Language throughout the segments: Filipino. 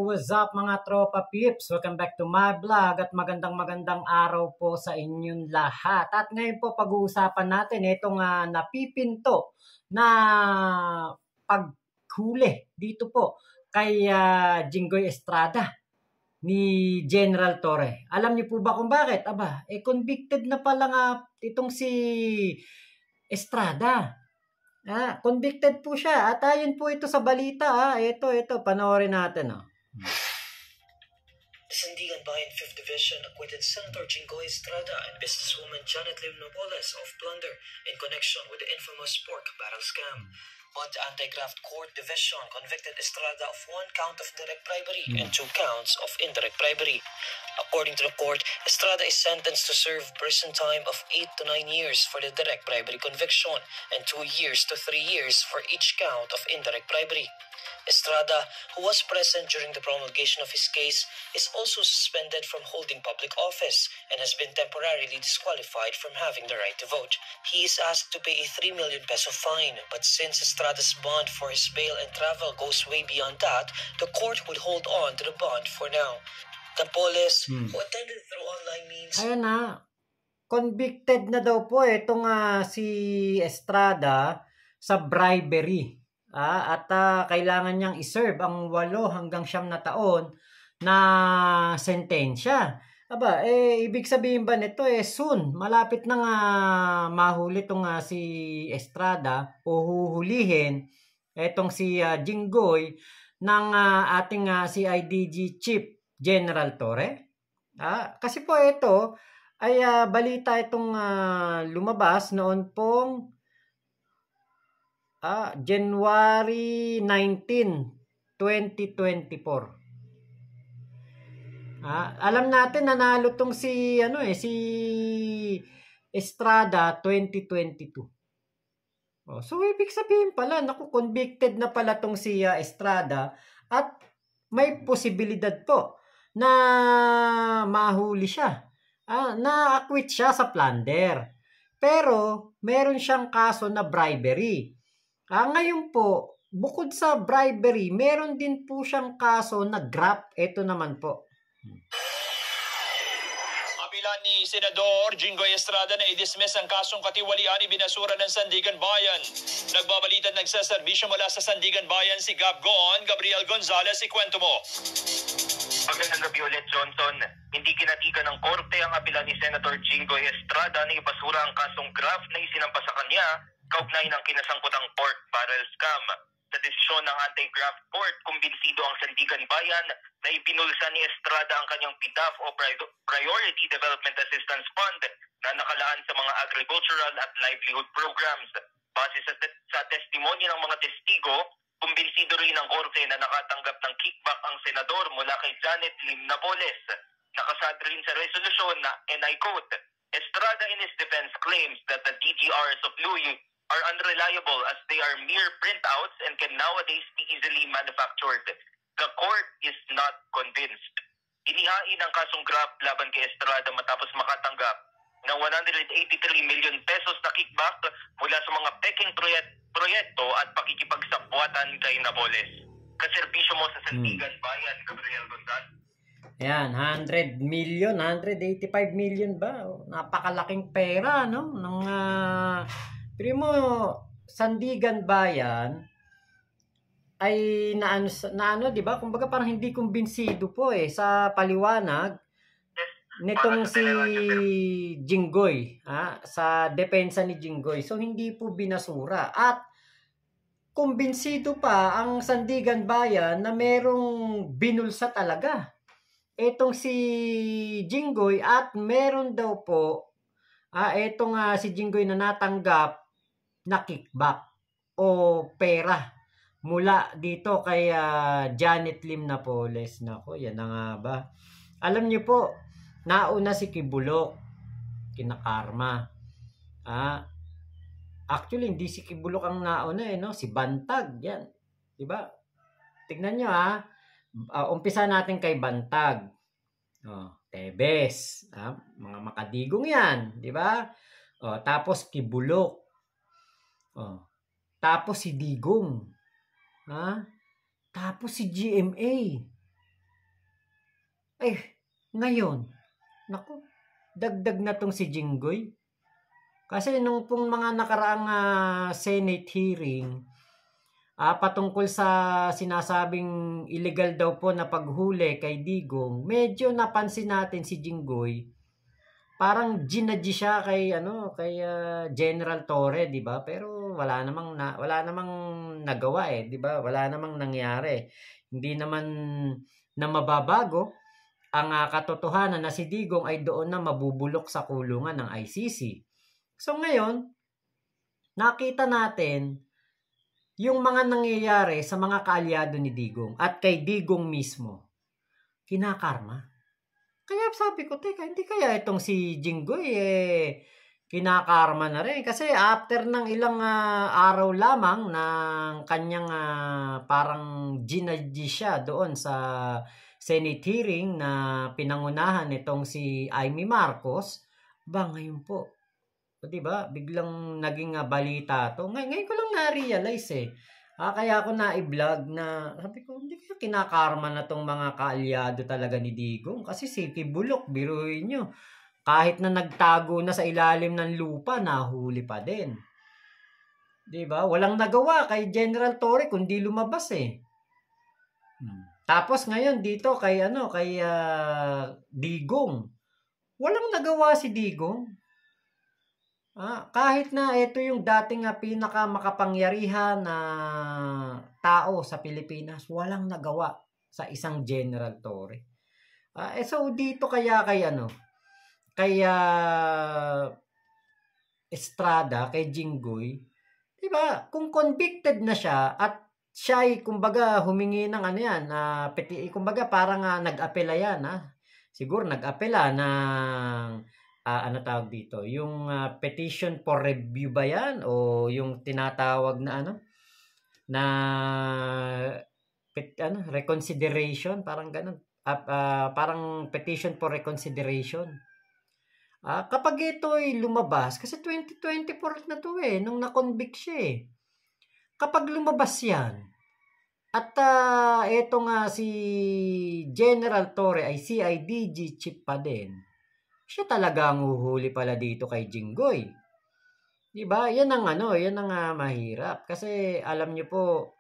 what's up mga tropa peeps? Welcome back to my vlog at magandang araw po sa inyong lahat. At ngayon po pag-uusapan natin itong napipinto na paghuli dito po kay Jinggoy Estrada ni General Torre. Alam niyo po ba kung bakit? Aba, convicted na pala nga itong si Estrada. Convicted po siya. At ayun po ito sa balita. Ito, panoorin natin. Sandigan Bayan 5th Division acquitted Senator Jinggoy Estrada and businesswoman Janet Lim Napoles of plunder in connection with the infamous pork barrel scam. But the Anti-Graft Court Division convicted Estrada of 1 count of direct bribery and 2 counts of indirect bribery. According to the court, Estrada is sentenced to serve prison time of 8 to 9 years for the direct bribery conviction and 2 years to 3 years for each count of indirect bribery. Estrada, who was present during the promulgation of his case, is also suspended from holding public office and has been temporarily disqualified from having the right to vote. He is asked to pay a 3 million peso fine, but since Estrada's bond for his bail and travel goes way beyond that, the court will hold on to the bond for now. Napoles, who attended through online means... Ayan convicted na daw po itong si Estrada sa bribery. At kailangan niyang iserve ang 8 hanggang 9 na taon na sentensya. Aba, ibig sabihin ba nito soon, malapit na nga mahuli itong si Estrada o huhulihin itong si Jinggoy ng ating CIDG Chief General Torre. Kasi po ito ay balita itong lumabas noon pong January 19, 2024. Alam natin nanalo tong si si Estrada 2022. So ibig sabihin pala, convicted na pala tong si Estrada at may posibilidad po na mahuli siya. Na-acquit siya sa plunder. Pero meron siyang kaso na bribery. Ngayon po, bukod sa bribery, meron din po siyang kaso na graft. Ito naman po. Kapilan ni Senador Jinggoy Estrada na i-dismiss ang kasong katiwalian ibinasura ng Sandigan Bayan. Nagbabalita at nagsaserbisyo mula sa Sandigan Bayan si Gab Gon, Gabriel Gonzalez, ikwento mo. Magandang gabi ulit, Johnson. Hindi kinatigan ng korte ang apela ni Senator Jinggoy Estrada na ibasura ang kasong graft na isinampa sa kanya kaugnay ng kinasangkutang pork barrel scam. Sa desisyon ng Anti-Graft Court, kumbinsido ang Sandigan Bayan na ipinulsa ni Estrada ang kanyang PDAF o Priority Development Assistance Fund na nakalaan sa mga agricultural at livelihood programs. Base sa testimonya ng mga testigo, kumbinsido rin ang korte na nakatanggap ng kickback ang senador mula kay Janet Lim Napoles. Nakasad rin sa resolusyon na, and I quote, Estrada in his defense claims that the DGRs of Louis are unreliable as they are mere printouts and can nowadays be easily manufactured. The court is not convinced. Inihain ang kasong graft laban kay Estrada matapos makatanggap ng 183 million pesos na kickback mula sa mga peking proyekto at pakikipagsapwatan kay Napoles. Kaserbisyo mo sa Sandigan Bayan, Gabriel Gonzalez. Ayan, 100 million, 185 million ba? Napakalaking pera, no? Ng primo Sandigan Bayan ay naano, 'di ba? Kumbaga parang hindi kumbinsido po sa paliwanag nitong si Jinggoy, sa depensa ni Jinggoy. So hindi po binasura at kumbinsido pa ang Sandigan Bayan na merong binulsa talaga etong si Jinggoy at meron daw po etong si Jinggoy na natanggap na kickback o pera mula dito kay Janet Lim Napoles. Nako, yan na nga ba? Alam niyo po, nauna si Kibulok, kina Karma. Actually, hindi si Kibulok ang nauna no? Si Bantag, yan. Diba? Tignan nyo umpisa natin kay Bantag. Tebes. Mga makadigong yan. Diba? Tapos Kibulok. Tapos si Digong. Tapos si GMA. Ngayon, naku, dagdag na tong si Jinggoy. Kasi nung pong mga nakaraang Senate hearing, patungkol sa sinasabing illegal daw po na paghuli kay Digong, medyo napansin natin si Jinggoy. Parang ginadji siya kay General Torre, 'di ba? Pero wala namang nagawa 'di ba? Wala namang nangyari. Hindi naman na mababago ang katotohanan na si Digong ay doon na mabubulok sa kulungan ng ICC. So ngayon, nakita natin yung mga nangyayari sa mga kaalyado ni Digong at kay Digong mismo. Kinakarma. Kaya sabi ko, teka, hindi kaya itong si Jinggoy kinakarma na rin. Kasi after ng ilang araw lamang ng kanyang parang ginadji siya doon sa Senate hearing na pinangunahan itong si Amy Marcos, ngayon po, di ba, biglang naging balita to. Ngayon ko lang na-realize kaya ako na-i-vlog na, sabi ko, hindi kaya kinakarma na tong mga kaalyado talaga ni Digong. Kasi si Bulok, biruin nyo, kahit na nagtago na sa ilalim ng lupa, nahuli pa din. Di ba? Walang nagawa kay General Torre kundi lumabas Tapos ngayon dito kay Digong. Walang nagawa si Digong. Kahit na ito yung dating pinakamakapangyarihan na tao sa Pilipinas, walang nagawa sa isang General Torre. So dito kaya kay Estrada, kay Jinggoy, 'di ba? Kung convicted na siya at siya ay kumbaga humingi ng kumbaga parang nag-apela yan Siguro nag-apela ng tawag dito, yung petition for review ba yan o yung tinatawag na reconsideration, parang ganun. Parang petition for reconsideration. Kapag ito'y lumabas, kasi 2024 na to nung na-convict siya Kapag lumabas yan, at ito nga si General Torre ay CIDG chief pa din, siya talaga ang huhuli pala dito kay Jinggoy. Diba? Yan ang mahirap. Kasi alam niyo po,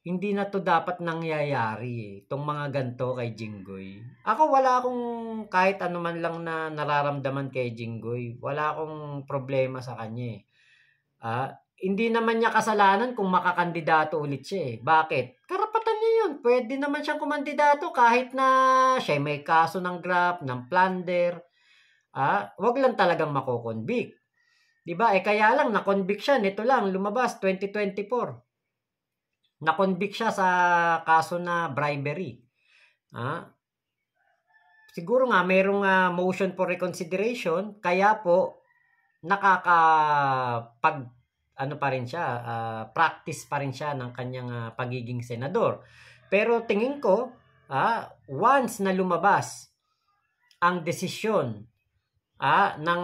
hindi na to dapat nangyayari itong mga ganto kay Jinggoy. Ako wala akong kahit ano man lang na nararamdaman kay Jinggoy. Wala akong problema sa kanya Hindi naman niya kasalanan kung makakandidato ulit siya Bakit? Karapatan niya yun. Pwede naman siyang kumandidato kahit na siya may kaso ng graft, ng plunder. Wag lang talagang mako-convict. Diba? Kaya lang, na-convict siya. Nito lang, lumabas, 2024. Na-convict siya sa kaso na bribery. Siguro nga, mayroong motion for reconsideration. Kaya po, pa rin siya, practice pa rin siya ng kanyang pagiging senador. Pero tingin ko, once na lumabas ang desisyon ng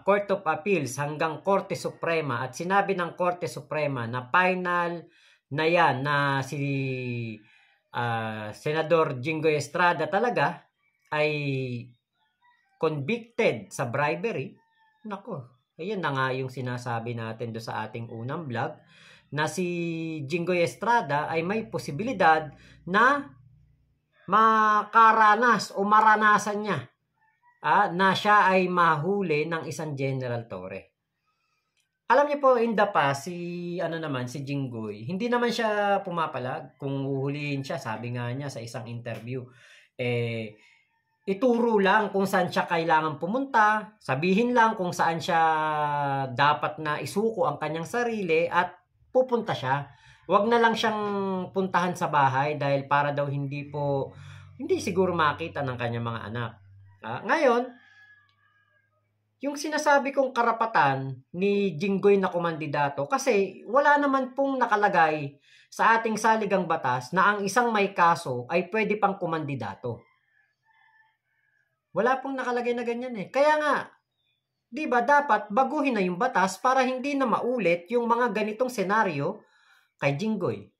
Court of Appeals hanggang Korte Suprema at sinabi ng Korte Suprema na final na yan na si Senador Jinggoy Estrada talaga ay convicted sa bribery, nako, ayan na nga yung sinasabi natin do sa ating unang vlog na si Jinggoy Estrada ay may posibilidad na makaranas o maranasan niya na siya ay mahuli ng isang General Torre. Alam niyo po, in the past, si Jinggoy, hindi naman siya pumapalag kung uhulihin siya. Sabi nga niya sa isang interview, ituro lang kung saan siya kailangan pumunta, sabihin lang kung saan siya dapat na isuko ang kanyang sarili at pupunta siya. Huwag na lang siyang puntahan sa bahay dahil para daw hindi siguro makita ng kanyang mga anak. Ngayon, yung sinasabi kong karapatan ni Jinggoy na kumandidato, kasi wala naman pong nakalagay sa ating saligang batas na ang isang may kaso ay pwede pang kumandidato. Wala pong nakalagay na ganyan Kaya nga, di ba dapat baguhin na yung batas para hindi na maulit yung mga ganitong senaryo kay Jinggoy.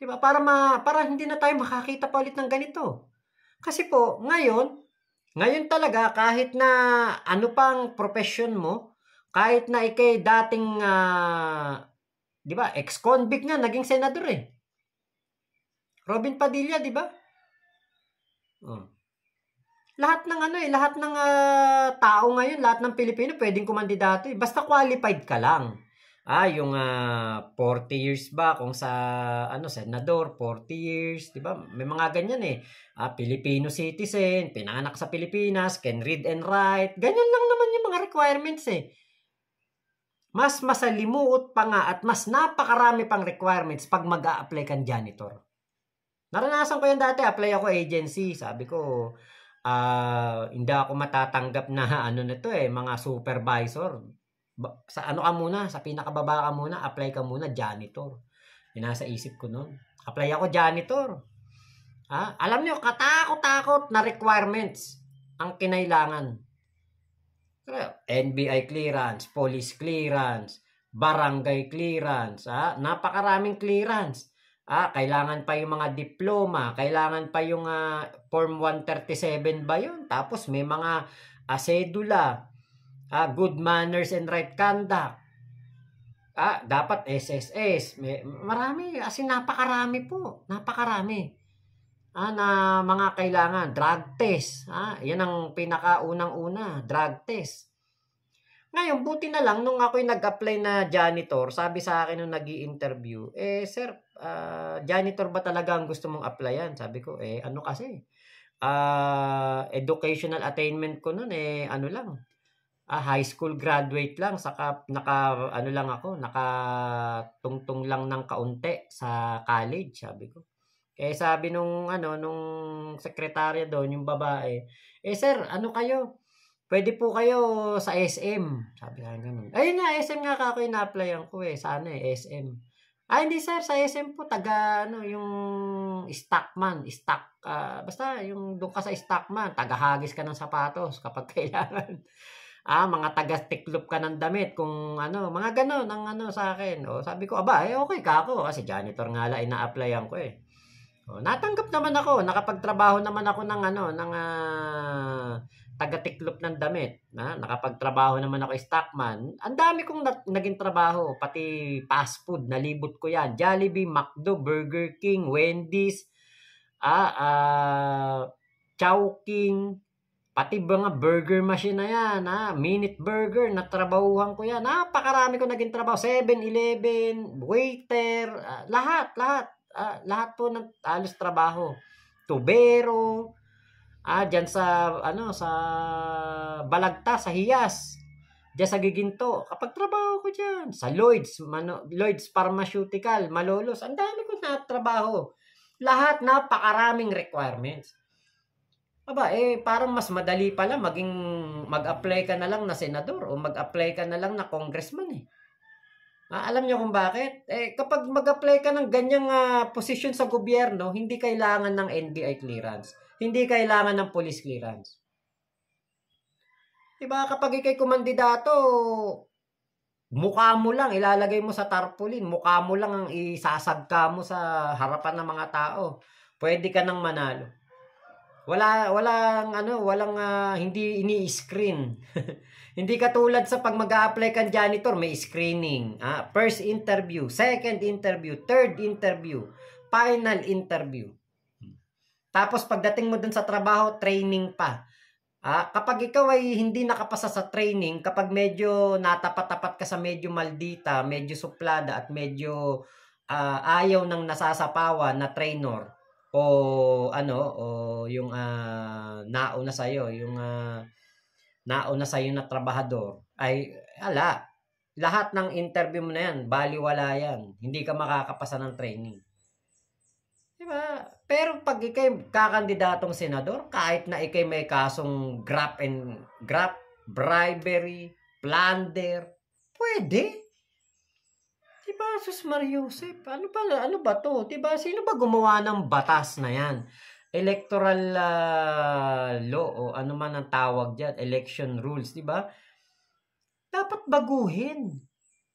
Diba? Para hindi na tayo makakita pa ulit ng ganito. Kasi po, ngayon talaga, kahit na ano pang profession mo, kahit na ikay dating, di ba, ex-convict nga, naging senador eh. Robin Padilla, di ba? Oh. Lahat ng lahat ng tao ngayon, lahat ng Pilipino pwedeng kumandidato eh. Basta qualified ka lang. Yung 40 years ba kung sa senador, 40 years, 'di ba? May mga ganyan eh. Filipino citizen, pinanganak sa Pilipinas, can read and write. Ganyan lang naman yung mga requirements eh. Mas masalimuot pa nga at mas napakarami pang requirements pag mag-a-apply kang janitor. Naranasan ko yan dati, apply ako agency. Sabi ko, hindi ako matatanggap na mga supervisor. Sa ka muna, sa pinakababa ka muna, apply ka muna, janitor. Yung nasa isip ko noon. Apply ako janitor. Alam nyo, katakot-takot na requirements ang kinailangan. NBI clearance, police clearance, barangay clearance, napakaraming clearance. Kailangan pa yung mga diploma, kailangan pa yung Form 137 ba yun? Tapos may mga sedula, good manners and right conduct. Dapat SSS. Marami, napakarami po. Napakarami. Na mga kailangan. Drug test. Yan ang pinakaunang-una. Drug test. Ngayon, buti na lang, nung ako'y nag-apply na janitor, sabi sa akin nung nag-i-interview, sir, janitor ba talaga ang gusto mong applyan? Sabi ko, ano kasi? Educational attainment ko nun, lang. High school graduate lang, saka nakatungtong lang ng kaunti sa college, sabi ko. Sabi nung sekretarya doon, yung babae, sir, kayo? Pwede po kayo sa SM. Sabi nga ganun. Ayun nga, SM nga ako ina-applyan ko Sana SM. Hindi sir, sa SM po, yung stockman. Basta yung doon ka sa stockman, tagahagis ka ng sapatos kapag kailangan. Mga taga-tiklop ka ng damit kung mga gano'n ang sa akin. Sabi ko, okay ka ako kasi janitor nga lang ina-applyan ko natanggap naman ako, nakapagtrabaho naman ako ng taga-tiklop ng damit. Nakapagtrabaho naman ako stockman. Ang dami kong naging trabaho, pati fast food, nalibot ko yan. Jollibee, McDo, Burger King, Wendy's, Chowking, pati mga burger machine na yan, minute burger, natrabahuhan ko yan. Napakarami ko naging trabaho. 7-Eleven, waiter, lahat po ng alos trabaho. Tubero, diyan sa Balagta, sa Hiyas, diyan sa Giginto. Kapag trabaho ko diyan sa Lloyd's Pharmaceutical, Malolos, ang dami ko na trabaho. Lahat napakaraming requirements. Parang mas madali pala mag-apply ka na lang na senador o mag-apply ka na lang na congressman alam niyo kung bakit? Kapag mag-apply ka ng ganyang posisyon sa gobyerno, hindi kailangan ng NBI clearance. Hindi kailangan ng police clearance. Diba? Kapag ikay kumandidato, mukha mo lang, ilalagay mo sa tarpaulin, mukha mo lang ang isasagka mo sa harapan ng mga tao. Pwede ka nang manalo. Walang hindi ini-screen. Hindi katulad sa pag mag-a-apply kang janitor, may screening. First interview, second interview, third interview, final interview. Tapos pagdating mo dun sa trabaho, training pa. Kapag ikaw ay hindi nakapasa sa training, kapag medyo natapat-tapat ka sa medyo maldita, medyo suplada at medyo ayaw ng nasasapawan na trainer o yung nauna sa iyo, yung nauna sa iyo na trabahador, ay lahat ng interview mo na yan, baliwala yan. Hindi ka makakapasa ng training. Diba? Pero pag ikay kakandidatong senador, kahit na ikay may kasong graft, bribery, plunder, pwede. Diba, Sus Mariusep? Ano ba to? Diba, sino ba gumawa ng batas na yan? Electoral law o ano man ang tawag dyan, election rules, diba? Dapat baguhin.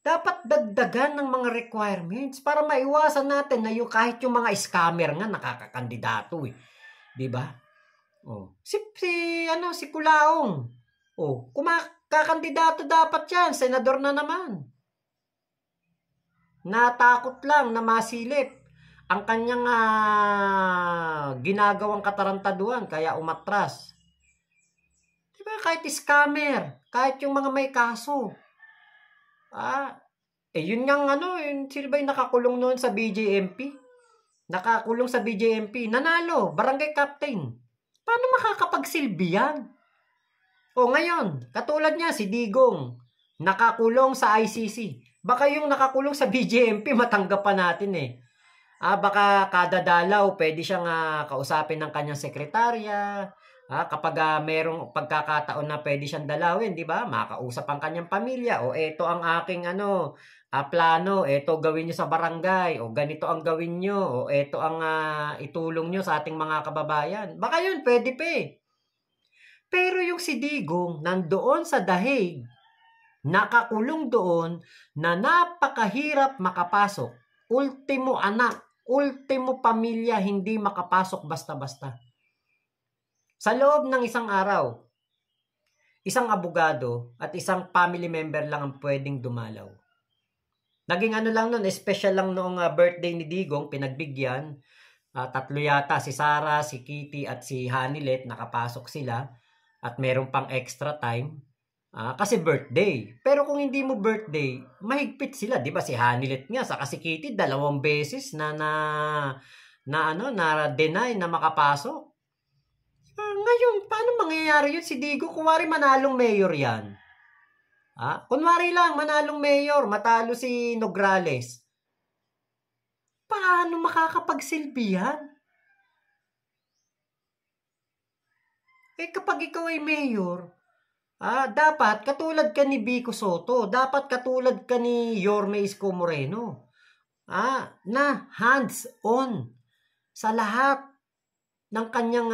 dapat dagdagan ng mga requirements para maiwasan natin na yung kahit yung mga scammer nga nakakakandidato eh. 'Di ba? Oh, si Kulaong. Oh, kumakakandidato dapat 'yan, senador na naman. Natakot lang na masilip ang kanyang ginagawang katarantaduhan kaya umatras. 'Di ba? Kahit scammer, kahit yung mga may kaso. Yun nga yung sino ba yung nakakulong noon sa BJMP? Nakakulong sa BJMP, nanalo, barangay captain. Paano makakapagsilbi yan? O ngayon, katulad niya si Digong, nakakulong sa ICC. Baka yung nakakulong sa BJMP, matanggap pa natin eh. Baka kada dalaw, pwede siyang kausapin ng kanyang sekretarya. Kapag merong pagkakataon na pwede siyang dalawin, di ba? Makausap ang kanyang pamilya. O eto ang aking plano. Eto gawin nyo sa barangay. O ganito ang gawin nyo. O eto ang itulong nyo sa ating mga kababayan. Baka yun, pwede pa eh. Pero yung si Digong, nandoon sa Dahig, nakakulong doon na napakahirap makapasok. Ultimo anak, ultimo pamilya, hindi makapasok basta-basta. Sa loob ng isang araw, isang abogado at isang family member lang ang pwedeng dumalaw. Naging lang nun, special lang noong birthday ni Digong, pinagbigyan. 3 yata, si Sarah, si Kitty at si Hanilet, nakapasok sila. At meron pang extra time. Kasi birthday. Pero kung hindi mo birthday, mahigpit sila. Di ba si Hanilet nga, saka si Kitty, 2 beses na deny na makapasok. Ngayon, paano mangyayari yun? Si Digong, kunwari manalong mayor yan. Kunwari lang, manalong mayor, matalo si Nograles. Paano makakapagsilbi yan? Kapag ikaw ay mayor, dapat katulad ka ni Vico Soto, dapat katulad ka ni Yorme Isko Moreno. Na hands-on sa lahat ng kanyang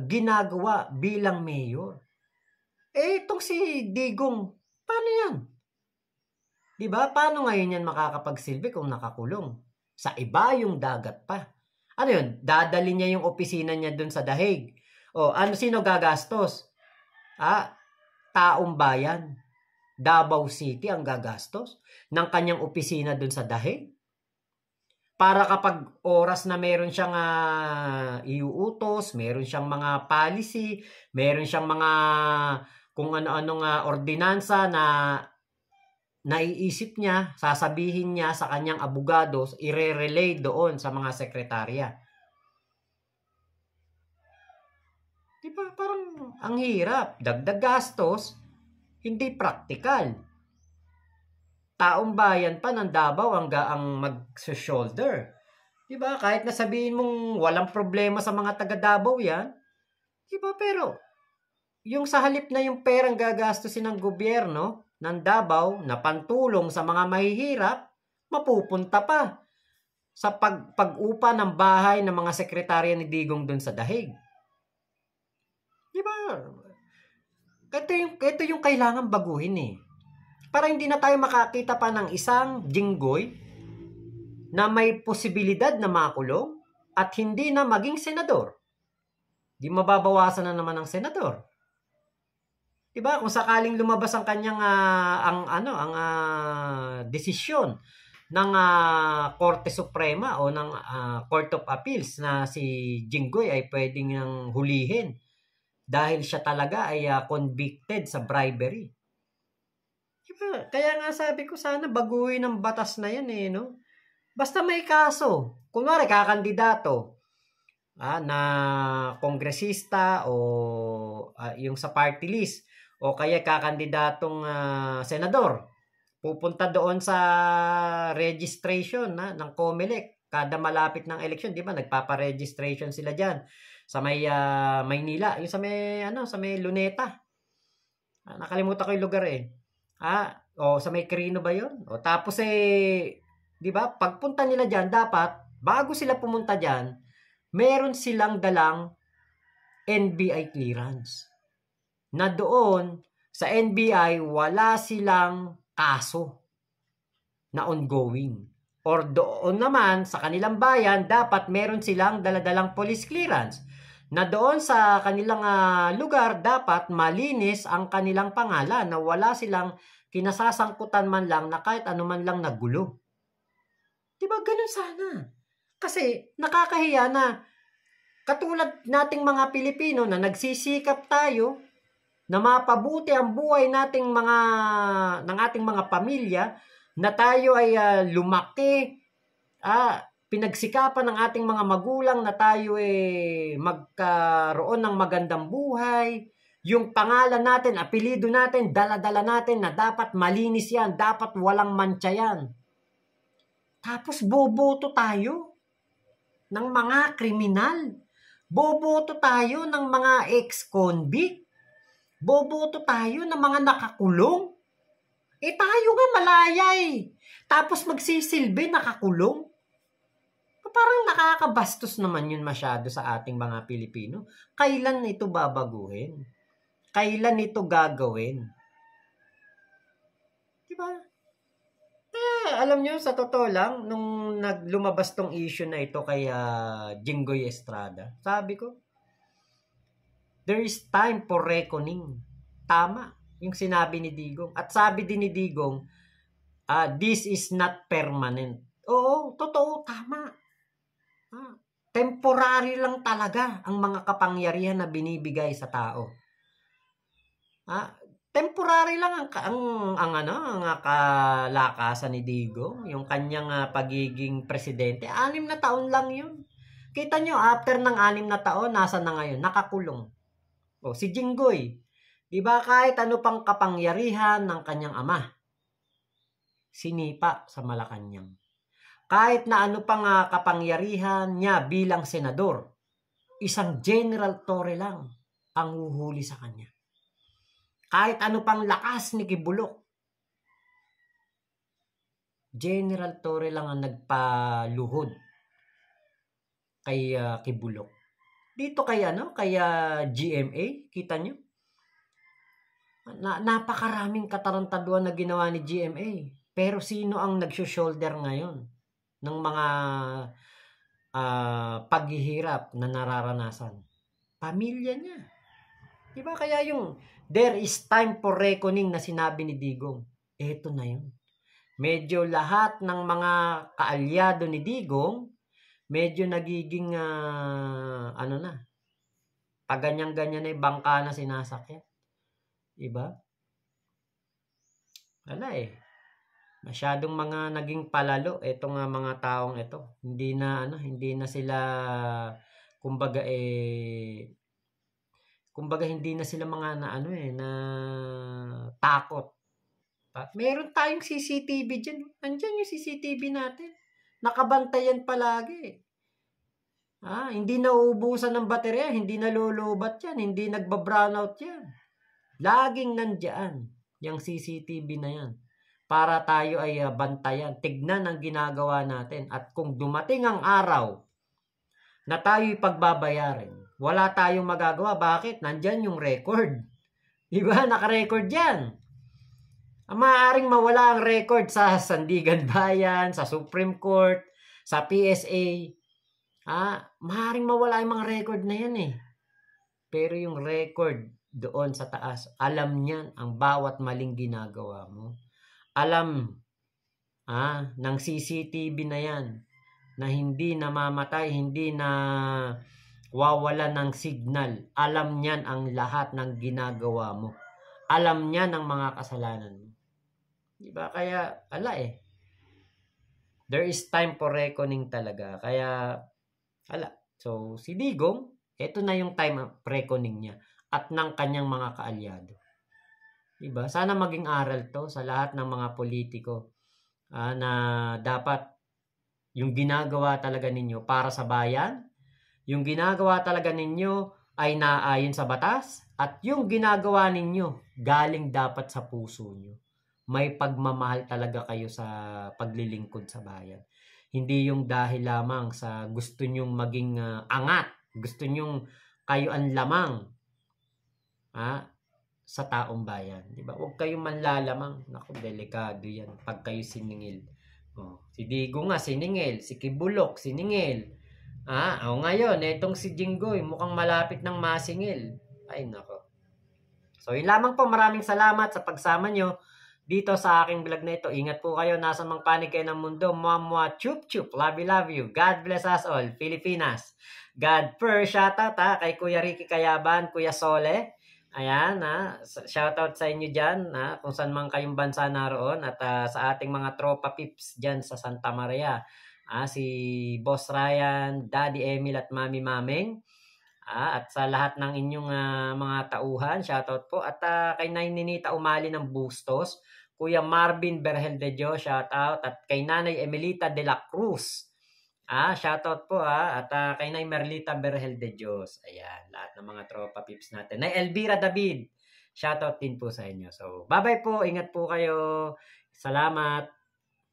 ginagawa bilang mayor. Itong si Digong, paano yan? Diba? Paano ngayon yan makakapagsilbi kung nakakulong? Sa iba yung dagat pa. Ano yun? Dadali niya yung opisina niya dun sa Dahig. Sino gagastos? Taong bayan. Davao City ang gagastos ng kanyang opisina dun sa Dahig. Para kapag oras na meron siyang iuutos, meron siyang mga policy, meron siyang mga kung ano-anong ordinansa na naiisip niya, sasabihin niya sa kanyang abogado, i-relay doon sa mga sekretarya. Diba? Parang ang hirap. Dagdag gastos, hindi praktikal. Taong bayan pa ng Davao ang mag-shoulder. Diba? Kahit na sabihin mong walang problema sa mga taga Davao yan. Diba? Pero, yung sa halip na yung perang gagastusin ng gobyerno ng Davao na pantulong sa mga mahihirap, mapupunta pa sa pag-upa ng bahay ng mga sekretarya ni Digong dun sa Dahig. Diba? Ito yung kailangan baguhin eh. Para hindi na tayo makakita pa ng isang Jinggoy na may posibilidad na makulong at hindi na maging senador. Di mababawasan na naman ng senador. Diba? Kung sakaling lumabas ang kanyang desisyon ng Korte Suprema o ng Court of Appeals na si Jinggoy ay pwedeng hulihin dahil siya talaga ay convicted sa bribery. Diba? Kaya nga sabi ko sana baguhin ang batas na yan no? Basta may kaso. Kunwari kakandidato na kongresista o yung sa party list o kaya kakandidatong senador. Pupunta doon sa registration ng COMELEC kada malapit ng election, di ba? Nagpapa-registration sila diyan sa may Maynila, yung sa may Luneta. Nakalimutan ko yung lugar eh. Sa may Quirino ba 'yon? Tapos di ba? Pagpunta nila diyan, dapat bago sila pumunta diyan, meron silang dalang NBI clearance. Na doon sa NBI wala silang kaso. na ongoing. Or doon naman sa kanilang bayan, dapat meron silang daladalang police clearance na doon sa kanilang lugar dapat malinis ang kanilang pangalan, na wala silang kinasasangkutan man lang na kahit ano man lang nagulo. Diba ganun sana? Kasi nakakahiya na katulad nating mga Pilipino na nagsisikap tayo na mapabuti ang buhay ng ating mga pamilya, na tayo ay lumaki, pinagsikapan ng ating mga magulang na tayo magkaroon ng magandang buhay. Yung pangalan natin, apelido natin, dala-dala natin na dapat malinis yan, dapat walang mantsa yan. Tapos boboto tayo ng mga kriminal. Boboto tayo ng mga ex-convict. Boboto tayo ng mga nakakulong. Tayo nga malaya Tapos magsisilbi nakakulong. Parang nakakabastos naman yun masyado sa ating mga Pilipino. Kailan ito babaguhin? Kailan ito gagawin? Diba? Alam nyo, sa totoo lang, nung lumabas tong issue na ito kay Jinggoy Estrada, sabi ko, there is time for reckoning. Tama yung sinabi ni Digong. At sabi din ni Digong, this is not permanent. Oo, totoo, tama. Temporary lang talaga ang mga kapangyarihan na binibigay sa tao. Temporary lang ang kalakasan ni Digong, yung kanyang pagiging presidente. 6 na taon lang yun. Kita nyo, after ng 6 na taon, nasa na ngayon? Nakakulong. Si Jinggoy, di ba kahit ano pang kapangyarihan ng kanyang ama, sinipa sa Malacanang. Kahit na ano pang kapangyarihan niya bilang senador, isang General Torre lang ang huhuli sa kanya. Kahit ano pang lakas ni Kibulok, General Torre lang ang nagpaluhod kay Kibulok. Dito kay GMA, kita nyo? Napakaraming katarantaduan na ginawa ni GMA. Pero sino ang nag-shoulder ngayon ng mga paghihirap na nararanasan? Pamilya niya. Diba? Kaya yung there is time for reckoning na sinabi ni Digong, eto na yun. Medyo lahat ng mga kaalyado ni Digong, medyo nagiging paganyan-ganyan na yung bangka na sinasakyan. Diba? Wala masyadong mga naging palalo etong mga taong ito. Hindi na sila kumbaga hindi na sila mga na takot. Meron tayong CCTV diyan. Nandiyan yung CCTV natin. Nakabantayan palagi. Hindi nauubusan ng baterya, hindi nalulubat yan, hindi nagba-brownout yan. Laging nandiyan yung CCTV na yan. Para tayo ay bantayan, tignan ang ginagawa natin. At kung dumating ang araw na tayo'y pagbabayarin, wala tayong magagawa. Bakit? Nandyan yung record. Diba? Naka-record yan. Maaaring mawala ang record sa Sandigan Bayan, sa Supreme Court, sa PSA. Maaaring mawala yung mga record na yan Pero yung record doon sa taas, alam niyan ang bawat maling ginagawa mo. Alam ng CCTV na yan na hindi namamatay, hindi na wawala ng signal. Alam niyan ang lahat ng ginagawa mo. Alam niyan ang mga kasalanan mo. Diba? Kaya, there is time for reckoning talaga. Kaya, So, si Digong, ito na yung time of reckoning niya at ng kanyang mga kaalyado. Diba? Sana maging aral to sa lahat ng mga politiko na dapat yung ginagawa talaga ninyo para sa bayan, yung ginagawa talaga ninyo ay naayon sa batas, at yung ginagawa ninyo galing dapat sa puso nyo. May pagmamahal talaga kayo sa paglilingkod sa bayan. Hindi yung dahil lamang sa gusto nyong maging angat, gusto nyong kayo ang lamang sa taong bayan. Diba? Huwag kayong manlalamang. Naku, delikado yan pag kayo siningil. Oh, si Digo nga, siningil. Si Kibulok, siningil. Ngayon, etong si Jinggoy, mukhang malapit ng masingil. Ay, nako. So, yun lamang po. Maraming salamat sa pagsama nyo dito sa aking vlog na ito. Ingat po kayo. Nasa mang panig kayo ng mundo. Mwah, chup, chup. Love you. God bless us all. Pilipinas. God first. Shoutout kay Kuya Ricky Kayaban, Kuya Sole. Ayan, shoutout sa inyo dyan, kung saan man kayong bansa naroon. At sa ating mga tropa pips dyan sa Santa Maria. Si Boss Ryan, Daddy Emil at Mami Mameng. At sa lahat ng inyong mga tauhan, shoutout po. At kay Ninita Umali ng Bustos, Kuya Marvin Berhel de Dios, shoutout. At kay Nanay Emelita de la Cruz, shoutout po At kay Nay Merlita Berhel de Dios. Ayan, lahat ng mga tropa pips natin. Nay Elvira David, shoutout din po sa inyo. So, bye-bye po. Ingat po kayo. Salamat.